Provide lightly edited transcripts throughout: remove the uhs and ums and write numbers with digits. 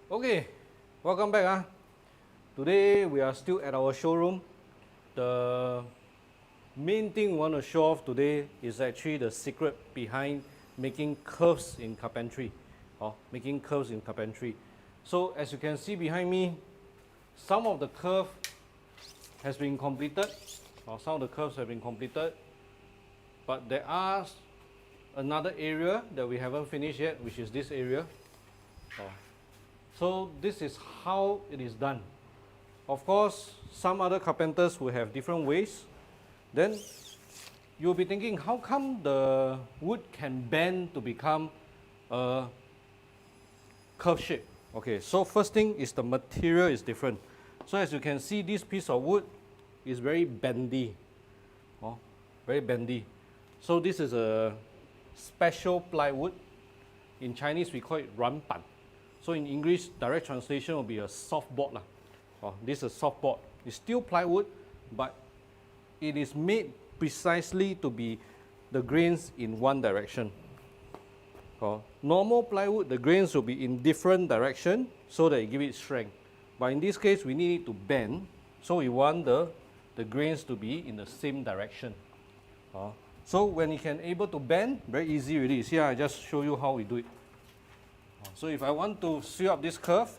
Okay, welcome back. Today we are still at our showroom. The main thing we want to show off today is actually the secret behind making curves in carpentry. Making curves in carpentry. So as you can see behind me, some of the curve has been completed. Some of the curves have been completed. But there are another area that we haven't finished yet, which is this area. So this is how it is done. Of course, some other carpenters will have different ways. Then you'll be thinking, how come the wood can bend to become a curve shape? Okay, so first thing is the material is different. So as you can see, this piece of wood is very bendy. Very bendy. So this is a special plywood. In Chinese, we call it 软板. So in English, direct translation will be a soft board. This is a soft board. It's still plywood, but it is made precisely to be the grains in one direction. Normal plywood, the grains will be in different direction so that it give it strength. But in this case, we need it to bend, so we want the grains to be in the same direction. So when you can able to bend, very easy really. See, I just show you how we do it. So if I want to sew up this curve,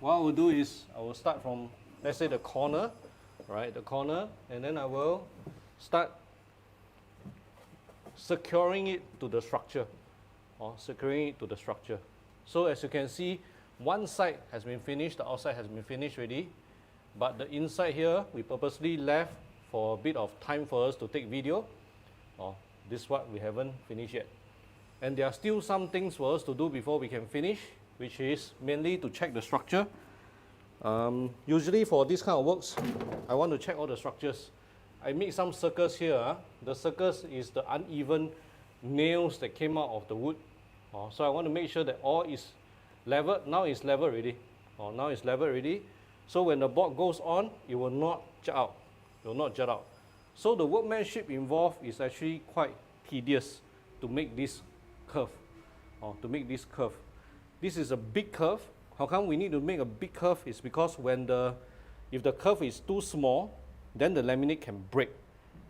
what I will do is I will start from, let's say, the corner, right? The corner, and then I will start securing it to the structure, securing it to the structure. So as you can see, one side has been finished, the outside has been finished already, but the inside here we purposely left for a bit of time for us to take video. This is what we haven't finished yet. And there are still some things for us to do before we can finish, which is mainly to check the structure. Usually for this kind of works, I want to check all the structures. I make some circles here. The circles is the uneven nails that came out of the wood. So I want to make sure that all is level. Now it's level already. Now it's level already. So when the board goes on, it will not jut out. It will not jut out. So the workmanship involved is actually quite tedious to make this curve, This is a big curve. How come we need to make a big curve? Is because if the curve is too small, then the laminate can break.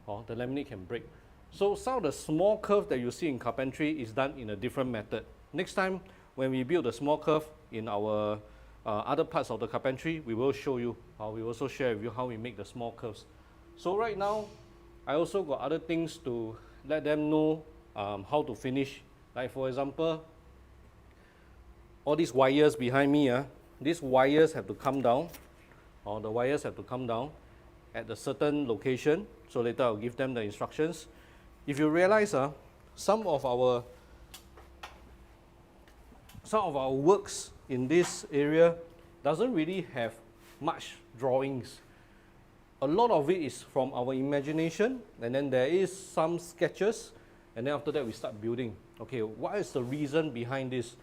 The laminate can break. So some of the small curve that you see in carpentry is done in a different method. Next time when we build a small curve in our other parts of the carpentry, we will show you. We will also share with you how we make the small curves. So right now, I also got other things to let them know how to finish. Like for example, all these wires behind me, these wires have to come down. The wires have to come down at a certain location. So later I'll give them the instructions. If you realize, some of our works in this area doesn't really have much drawings. A lot of it is from our imagination, and then there is some sketches, and then after that we start building. Okay, what is the reason behind this?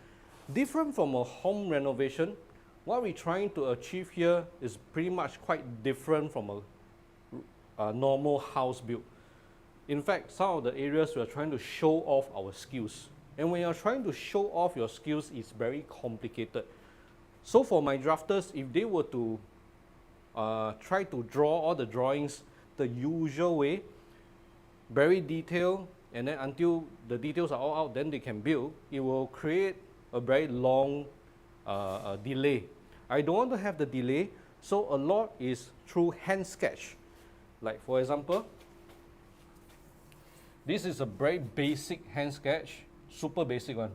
Different from a home renovation, what we're trying to achieve here is pretty much quite different from a normal house build. In fact, some of the areas we are trying to show off our skills. And when you're trying to show off your skills, it's very complicated. So for my drafters, if they were to try to draw all the drawings the usual way, very detailed, and then until the details are all out, then they can build, it will create a very long delay. I don't want to have the delay, so a lot is through hand sketch. Like for example, this is a very basic hand sketch, super basic one.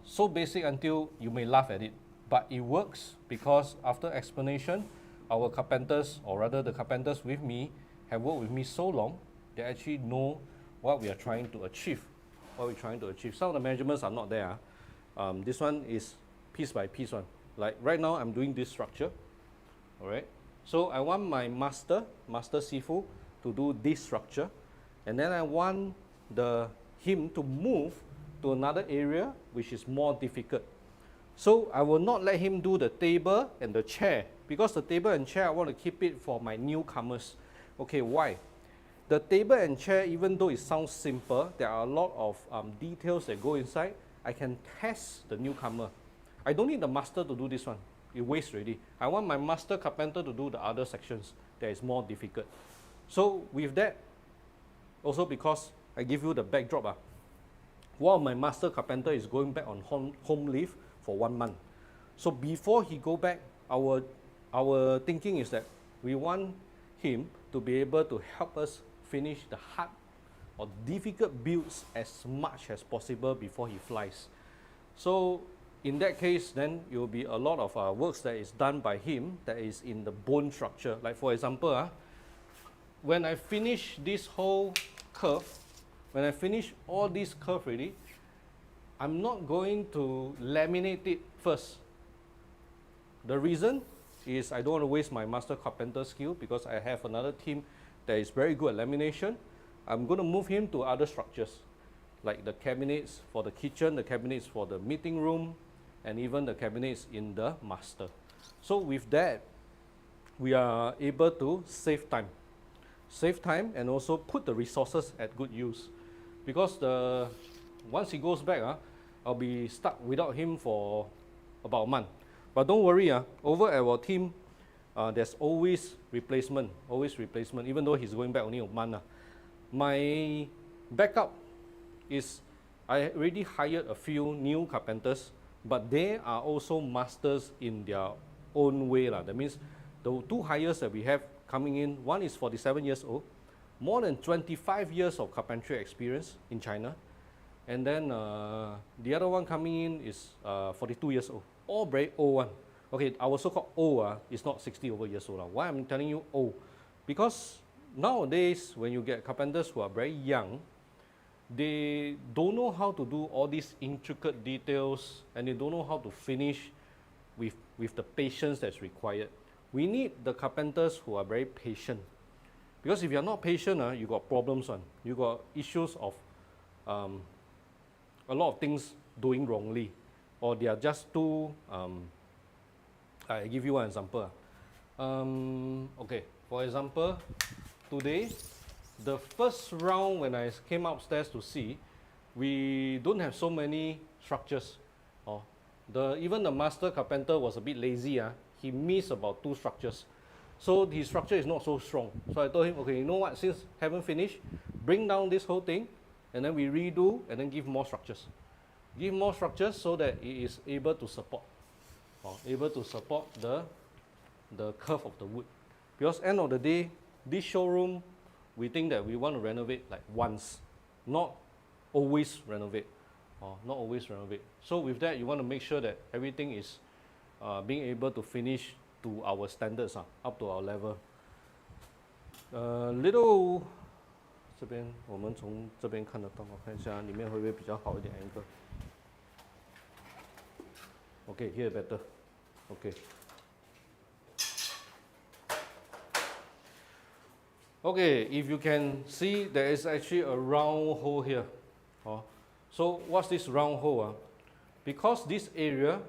So basic until you may laugh at it, but it works because after explanation, our carpenters, or rather the carpenters with me, have worked with me so long, they actually know what we are trying to achieve. Some of the measurements are not there. This one is piece by piece one. Like right now, I'm doing this structure. All right. So I want my master Sifu, to do this structure, and then I want him to move to another area which is more difficult. So I will not let him do the table and the chair, because the table and chair I want to keep it for my newcomers. Okay, why? The table and chair, even though it sounds simple, there are a lot of details that go inside. I can test the newcomer. I don't need the master to do this one. It wastes already. I want my master carpenter to do the other sections that is more difficult. So with that, also because I give you the backdrop, one of my master carpenter is going back on home leave for 1 month. So before he go back, our thinking is that we want him to be able to help us finish the hard or difficult builds as much as possible before he flies. So in that case, then it will be a lot of works that is done by him that is in the bone structure. Like for example, when I finish this whole curve, when I finish all this curve already, I'm not going to laminate it first. The reason is I don't want to waste my master carpenter skill because I have another team that is very good at lamination. I'm going to move him to other structures, like the cabinets for the kitchen, the cabinets for the meeting room, and even the cabinets in the master. So with that, we are able to save time and also put the resources at good use. Because once he goes back, I'll be stuck without him for about a month. But don't worry, over at our team, there's always replacement, even though he's going back only a month. My backup is I already hired a few new carpenters, but they are also masters in their own way. That means the two hires that we have coming in, one is 47 years old, more than 25 years of carpentry experience in China. And then the other one coming in is 42 years old, all very old one. Okay, our so-called old is not 60 over years old. Why I'm telling you old? Because nowadays, when you get carpenters who are very young, they don't know how to do all these intricate details, and they don't know how to finish with the patience that's required. We need the carpenters who are very patient. Because if you're not patient, you got problems. You got issues of a lot of things doing wrongly, or they are just too, I give you one example. Okay, for example, today, the first round when I came upstairs to see, we don't have so many structures. Even the master carpenter was a bit lazy. He missed about 2 structures. So his structure is not so strong. So I told him, okay, you know what, since haven't finished, bring down this whole thing, and then we redo, and then give more structures. Give more structures so that it is able to support, the curve of the wood. Because end of the day, this showroom, we think that we want to renovate like once, not always renovate. So with that, you want to make sure that everything is being able to finish to our standards, up to our level. Little 这边我们从这边看得到，我看一下里面会不会比较好一点 angle。Okay, here better. Okay. Okay, if you can see, there is actually a round hole here. So what's this round hole? Because this area,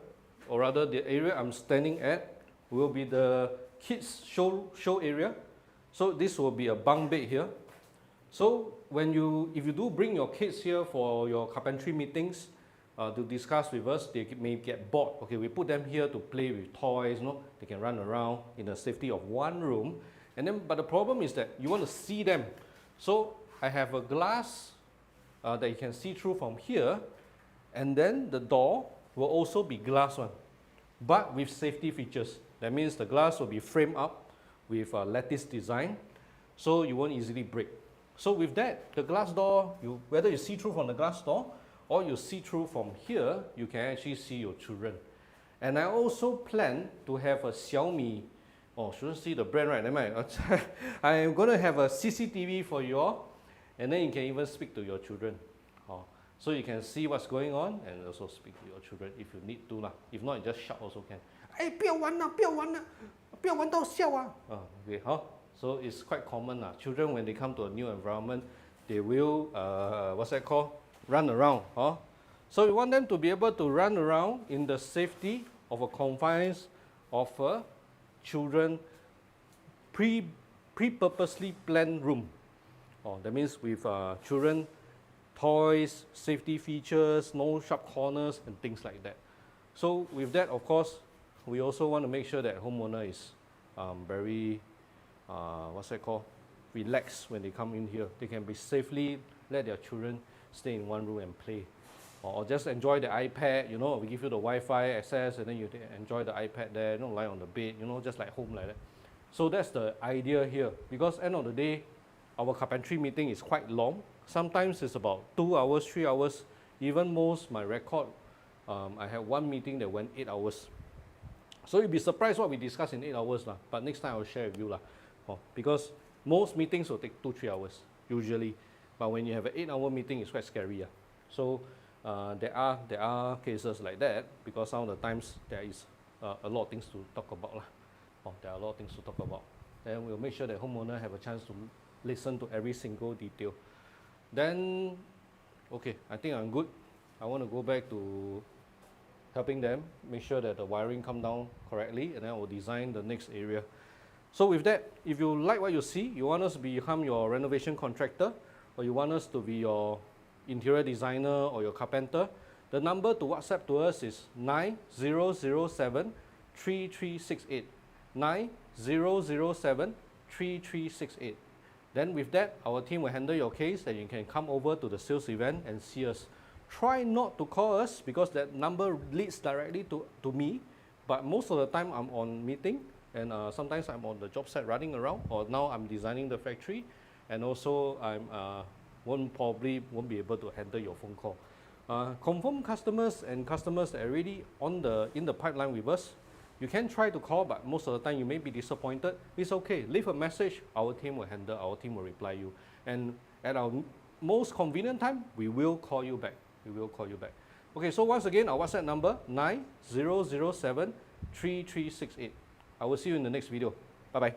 or rather the area I'm standing at, will be the kids show area. So this will be a bunk bed here. So if you do bring your kids here for your carpentry meetings to discuss with us, they may get bored. Okay, we put them here to play with toys. They can run around in the safety of one room. But the problem is that you want to see them. So I have a glass that you can see through from here, and then the door will also be glass one, but with safety features. That means the glass will be framed up with a lattice design, so you won't easily break. So with that, the glass door, whether you see through from the glass door or you see through from here, you can actually see your children. And I also plan to have a Xiaomi, shouldn't see the brand right, never mind. I am going to have a CCTV for you all, and then you can even speak to your children. So you can see what's going on and also speak to your children if you need to. If not, you just shout also can. Hey, 不要玩了，不要玩了，不要玩到笑啊。Okay, so it's quite common. Children, when they come to a new environment, they will, run around. So we want them to be able to run around in the safety of a confines of a children pre-purposely planned room. That means with children, toys, safety features, no sharp corners and things like that. So with that, of course, we also want to make sure that homeowner is very, what's that called, relaxed when they come in here. They can be safely let their children stay in one room and play. Or just enjoy the iPad, you know, we give you the Wi-Fi access and then you enjoy the iPad there, don't lie on the bed, you know, just like home like that. So that's the idea here, because end of the day, our carpentry meeting is quite long. Sometimes it's about 2 hours, 3 hours, even most, my record, I had one meeting that went 8 hours. So you'll be surprised what we discuss in 8 hours, but next time I'll share with you. Because most meetings will take 2-3 hours, usually. But when you have an 8-hour meeting, it's quite scary. So there are cases like that, because some of the times there is a lot of things to talk about. There are a lot of things to talk about. Then we'll make sure that homeowner have a chance to listen to every single detail. Then, okay, I think I'm good. I want to go back to helping them, make sure that the wiring come down correctly, and then I will design the next area. So with that, if you like what you see, you want us to become your renovation contractor, or you want us to be your interior designer or your carpenter, the number to WhatsApp to us is 9007 3368. 9007 3368. Then with that, our team will handle your case and you can come over to the sales event and see us. Try not to call us because that number leads directly to me, but most of the time I'm on meeting and sometimes I'm on the job site running around, or now I'm designing the factory, and also I'm probably won't be able to handle your phone call. Confirm customers and customers that are already in the pipeline with us, you can try to call, but most of the time you may be disappointed. It's okay, leave a message, our team will handle, our team will reply you. And at our most convenient time, we will call you back. We will call you back. Okay, so once again, our WhatsApp number, 9007 3368. I will see you in the next video. Bye-bye.